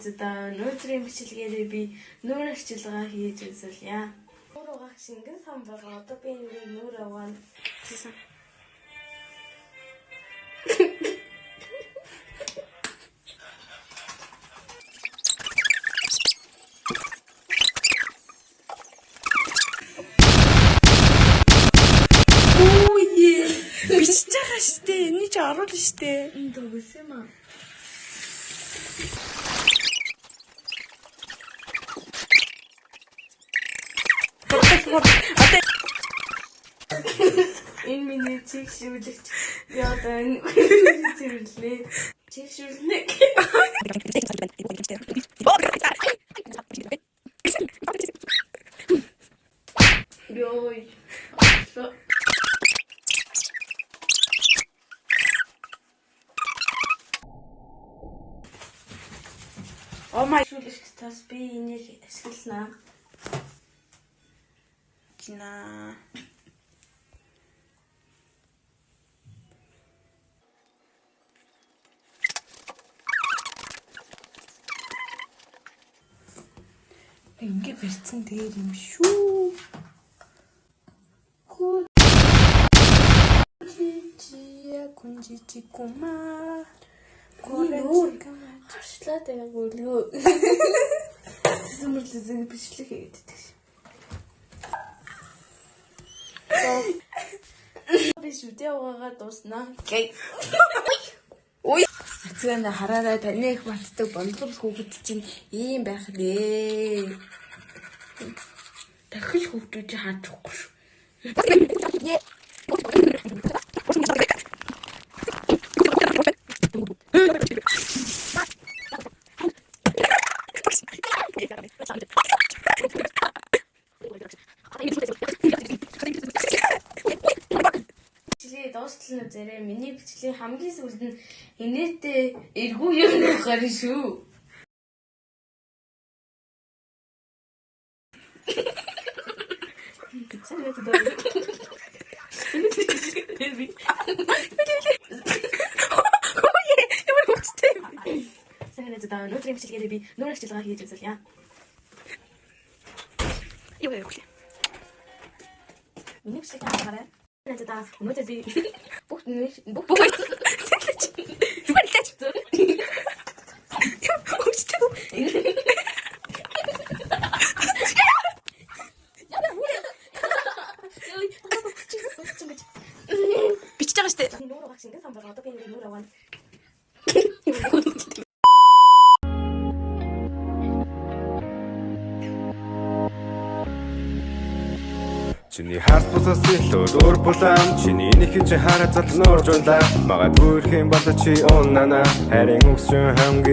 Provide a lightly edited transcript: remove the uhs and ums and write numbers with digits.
Санаацдаа өнөөдрийн бичлэгээрээ би нүүр арчилгаа хийж үзүүлье. Нүүр угаах шингэн сан байгаа. Одоо би нүүр аваад хийсэн. Бичиж байгаа штэ. Энийг чи оруулна штэ. Энэ дөгөөс юм аа. Энэ миний чиг шүлэгч. Би одоо энэ зэрэглээ. Чиг шүлнэ. Йой. Oh my Шүлэгч тас би энийг ашиглана. god. Ингээ барьцсан дээр юм шүү. Kunji kuma. Туршлаа тэгээ гөлгөө. Зүмэрлэзэн бичлэг хийгээд. Би шүдээ угаагаа дуснаа. Ой. Цэцгэн хараарай таны их батдаг бондгол хүүхэд чинь ийм байх нэ. Дахиж хүүхдүүд чи хаачихгүй шүү. Бичлэгийг дуустал нь зэрэг миний бичлэгийн хамгийн сүүлд нь инээтэй эргүү юм гарна шүү. Санаацдаа өнөөдрийн бичлэгээрээ би нүүр арчилгаа хийж үзүүлье. Юу яах вэ? Миний бичлэг хараарай. Санаацдаа өнөөдөр би бүх зүгээр л тач. Бичиж байгаа штэ. нүүр угаах шингэн сан байгаа. Одоо би нүүр аваад Чиний хас бусаас илүү дөр булаан чиний нэхэн чи хараа зал нуурж унлаа магадгүй их юм бол чи унана харин өгсөн хамгийн